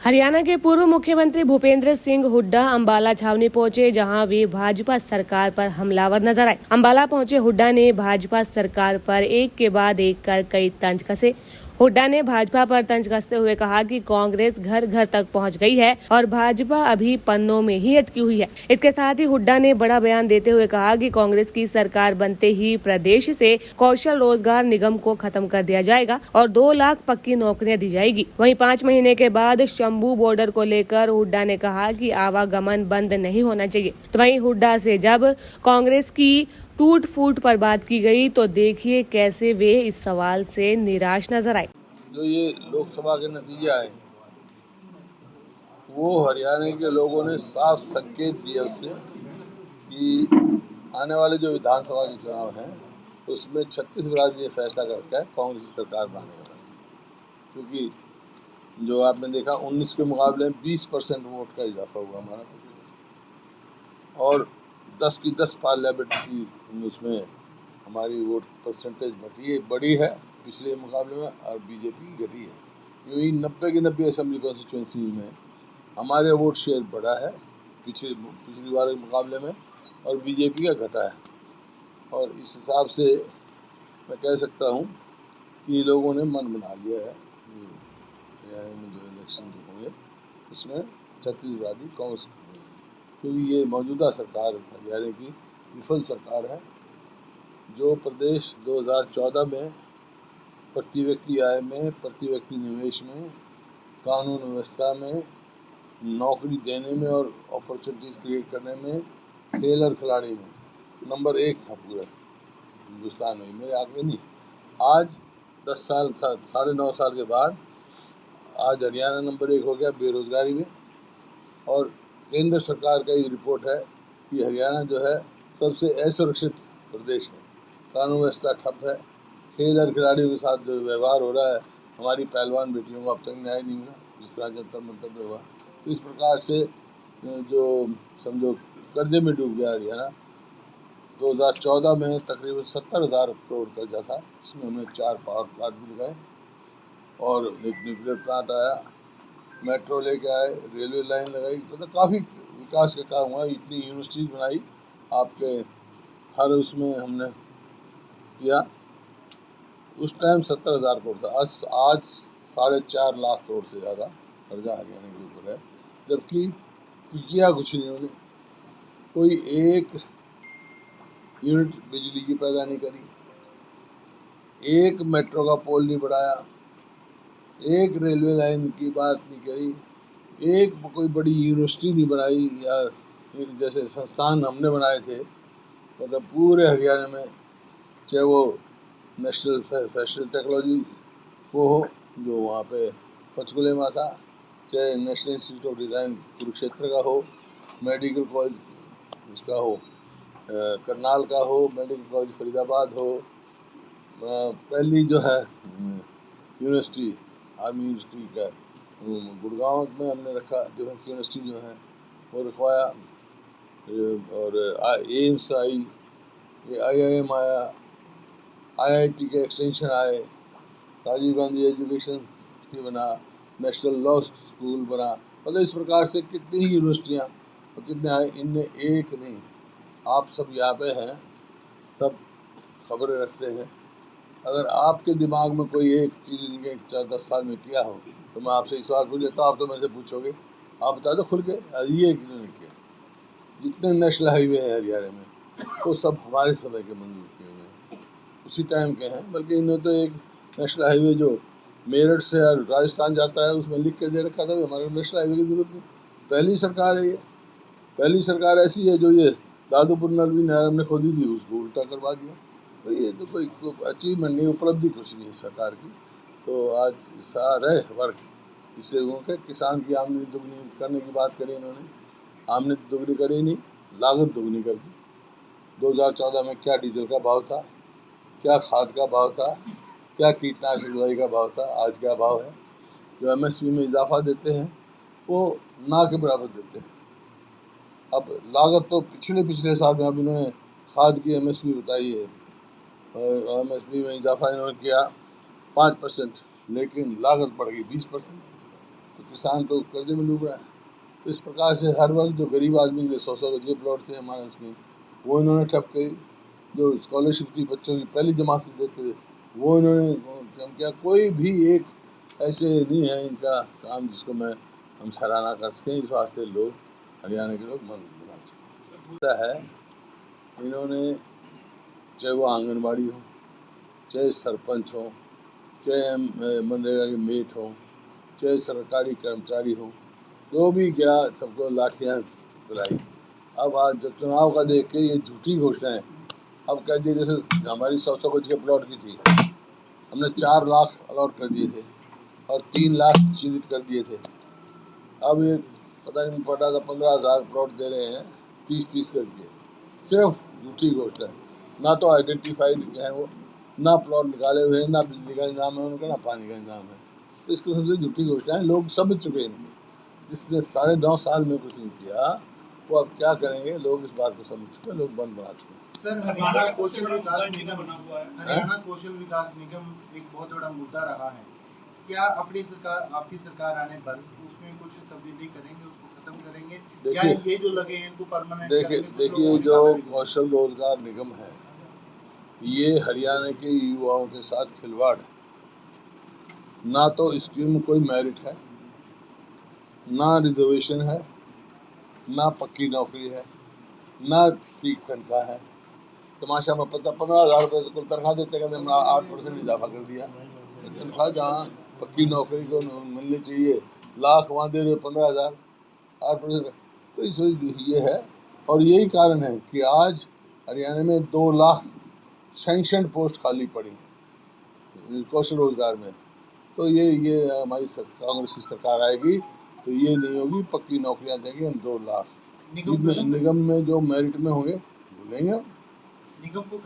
हरियाणा के पूर्व मुख्यमंत्री भूपेंद्र सिंह हुड्डा अंबाला छावनी पहुंचे, जहां वे भाजपा सरकार पर हमलावर नजर आए। अंबाला पहुंचे हुड्डा ने भाजपा सरकार पर एक के बाद एक कर कई तंज कसे। हुड्डा ने भाजपा पर तंज कसते हुए कहा कि कांग्रेस घर घर तक पहुंच गई है और भाजपा अभी पन्नों में ही अटकी हुई है। इसके साथ ही हुड्डा ने बड़ा बयान देते हुए कहा कि कांग्रेस की सरकार बनते ही प्रदेश से कौशल रोजगार निगम को खत्म कर दिया जाएगा और 2 लाख पक्की नौकरियां दी जाएगी। वहीं 5 महीने के बाद शंभू बॉर्डर को लेकर हुड्डा ने कहा कि आवागमन बंद नहीं होना चाहिए। तो वहीं हुड्डा से जब कांग्रेस की टूट फूट पर बात की गई तो देखिए कैसे वे इस सवाल से निराश नजर आए। जो ये लोकसभा के नतीजे आए वो हरियाणा के लोगों ने साफ संकेत दिया उससे कि आने वाले जो विधानसभा के चुनाव हैं उसमें 36 बिरादरी ने फैसला कर रखा है कांग्रेस की सरकार बनाने का। क्योंकि जो आपने देखा 19 के मुकाबले 20% वोट का इजाफा हुआ हमारा, और 10 की 10 पार्लियामेंट की उसमें हमारी वोट परसेंटेज बढ़ी है पिछले मुकाबले में, और बीजेपी घटी है। यही 90 की 90 असेंबली कॉन्स्टिट्यूंसी में हमारे वोट शेयर बढ़ा है पिछली बार के मुकाबले में, और बीजेपी का घटा है। और इस हिसाब से मैं कह सकता हूँ कि लोगों ने मन बना लिया है कि जो इलेक्शन जो होंगे उसमें 36 बिरादरी कांग्रेस, क्योंकि ये मौजूदा सरकार हरियाणा की विफल सरकार है, जो प्रदेश 2014 में प्रति व्यक्ति आय में, प्रति व्यक्ति निवेश में, कानून व्यवस्था में, नौकरी देने में और अपॉर्चुनिटीज क्रिएट करने में, खेल और खिलाड़ी में नंबर 1 था पूरे हिंदुस्तान में, मेरे आंकड़े नहीं। आज 10 साल 9.5 साल के बाद आज हरियाणा नंबर 1 हो गया बेरोजगारी में। और केंद्र सरकार का एक रिपोर्ट है कि हरियाणा जो है सबसे असुरक्षित प्रदेश है, कानून व्यवस्था ठप है, खेल और खिलाड़ियों के साथ जो व्यवहार हो रहा है, हमारी पहलवान बेटियों को अब तक न्याय नहीं मिला जिस तरह जंतर मंतर पे हुआ। तो इस प्रकार से जो समझो कर्जे में डूब गया हरियाणा। 2014 में तकरीबन 70,000 करोड़ कर्जा था, इसमें हमने 4 पावर प्लांट भी लगाए और एक न्यूक्लियर प्लांट आया, मेट्रो लेके आए, रेलवे लाइन लगाई, मतलब काफ़ी विकास का काम हुआ। इतनी यूनिवर्सिटीज बनाई आपके हर उसमें हमने किया। उस टाइम 70,000 करोड़ था, आज 4.5 लाख करोड़ से ज़्यादा कर्जा हरियाणा के ऊपर है, जबकि किया कुछ नहीं उन्होंने। कोई एक यूनिट बिजली की पैदा नहीं करी, एक मेट्रो का पोल नहीं बढ़ाया, एक रेलवे लाइन की बात नहीं करी, एक कोई बड़ी यूनिवर्सिटी नहीं बनाई, या जैसे संस्थान हमने बनाए थे मतलब पूरे हरियाणा में, चाहे वो नेशनल फैशनल टेक्नोलॉजी वो हो जो वहाँ पे पंचकुले में था, चाहे national institute of design Kurukshetra का हो, मेडिकल कॉलेज इसका हो करनाल का हो, मेडिकल कॉलेज फरीदाबाद हो, पहली जो है यूनिवर्सिटी आर्मी यूनिवर्सिटी का गुड़गांव में हमने रखा, डिफेंस यूनिवर्सिटी जो है वो रखवाया, और एम्स आई, IIM आया, IIT के एक्सटेंशन आए, राजीव गांधी एजुकेशन सिटी बना, नेशनल लॉ स्कूल बना। मतलब इस प्रकार से कितनी यूनिवर्सिटियाँ और कितने आए, इनमें एक नहीं। आप सब यहाँ पे हैं, सब खबरें रखते हैं। अगर आपके दिमाग में कोई एक चीज़ इनके 10 साल में किया हो तो मैं आपसे इस बार पूछ लेता हूँ, आप तो मेरे से पूछोगे, आप बता दो खुल के ये किन्होंने किया। जितने नेशनल हाईवे हैं हरियाणा में वो सब हमारे समय के मंजूर किए हुए हैं, उसी टाइम के हैं। बल्कि इन्होंने तो एक नेशनल हाईवे जो मेरठ से राजस्थान जाता है उसमें लिख के दे रखा था, हमारे नेशनल हाईवे की जरूरत नहीं। पहली सरकार है ये, पहली सरकार ऐसी है जो ये दादूपुर नलवी नहर हमने खोदी थी उसको उल्टा करवा दिया। तो ये तो कोई अचीवमेंट नहीं, उपलब्धि कुछ नहीं है सरकार की। तो आज सारे वर्ग इससे उनके किसान की आमदनी दुगनी करने की बात करी इन्होंने, आमदनी दुगनी करी नहीं, लागत दुगनी कर दी। 2014 में क्या डीजल का भाव था, क्या खाद का भाव था, क्या कीटनाशक दवाई का भाव था, आज क्या भाव है। जो MSP में इजाफा देते हैं वो ना के बराबर देते हैं। अब लागत तो पिछले साल में अब इन्होंने खाद की MSP बताई है, और MSP में इजाफा इन्होंने किया 5%, लेकिन लागत बढ़ गई 20%। तो किसान तो कर्जे में डूब रहा है। तो इस प्रकार से हर वर्ग जो गरीब आदमी के लिए 100-100 गज के प्लॉट थे हमारा स्कीम, वो इन्होंने ठप की। जो स्कॉलरशिप थी बच्चों की पहली जमात से देते थे वो इन्होंने कम किया। कोई भी एक ऐसे नहीं है इनका काम जिसको हम सराहना कर सकें। इस वास्ते लोग हरियाणा के लोग मन बना चुके है। इन्होंने चाहे वो आंगनबाड़ी हो, चाहे सरपंच हो, चाहे मनरेगा के मेट हो, चाहे सरकारी कर्मचारी हो, जो भी गया सबको लाठियाँ चलाई। अब आज जब चुनाव का देख के ये झूठी घोषणाएं अब कह दिए, जैसे हमारी 100-100 गज के प्लॉट की थी, हमने 4 लाख अलॉट कर दिए थे और 3 लाख चिन्हित कर दिए थे। अब ये पता नहीं पड़ रहा था 15,000 प्लॉट दे रहे हैं 30-30 गज के। सिर्फ झूठी घोषणा है, ना तो आइडेंटिफाइड है वो, ना प्लॉट निकाले हुए हैं, ना बिजली का इंतजाम है उनका, ना पानी का इंतजाम है। तो इस किस्म से झूठी घोषणाएं लोग समझ चुके हैं इनकी। जिसने 9.5 साल में कुछ नहीं किया वो अब क्या करेंगे, लोग इस बात को समझ चुके हैं, लोग बन बना चुके हैं। सर, हरियाणा कौशल विकास निगम हरियाणा कौशल विकास निगम एक बहुत बड़ा मुद्दा रहा है। क्या आपकी सरकार आने पर उसमें कुछ तब्दीली करेंगे, उसको खत्म करेंगे, या ये जो लगे हैं इनको परमानेंट देखिए जो कौशल रोजगार निगम है ये हरियाणा के युवाओं के साथ खिलवाड़ है। ना तो स्कीम में कोई मेरिट है, ना रिजर्वेशन है, ना पक्की नौकरी है, ना ठीक तनख्वाह है। तमाशा में 15,000 रुपये कुल तनख्वाह देते कहते हमने 8% इजाफा कर दिया। तनख्वाह जहाँ पक्की नौकरी को मिलनी चाहिए लाख, वहाँ दे रहे 15,000, 8%। तो ये है और यही कारण है कि आज हरियाणा में 2 लाख सैंक्शन पोस्ट खाली पड़ी हैं कौशल रोजगार में। तो ये हमारी कांग्रेस की सरकार आएगी तो ये नहीं होगी, पक्की नौकरियां देंगे हम 2 लाख। निगम में जो मेरिट में होंगे वो लेंगे हम। निगम को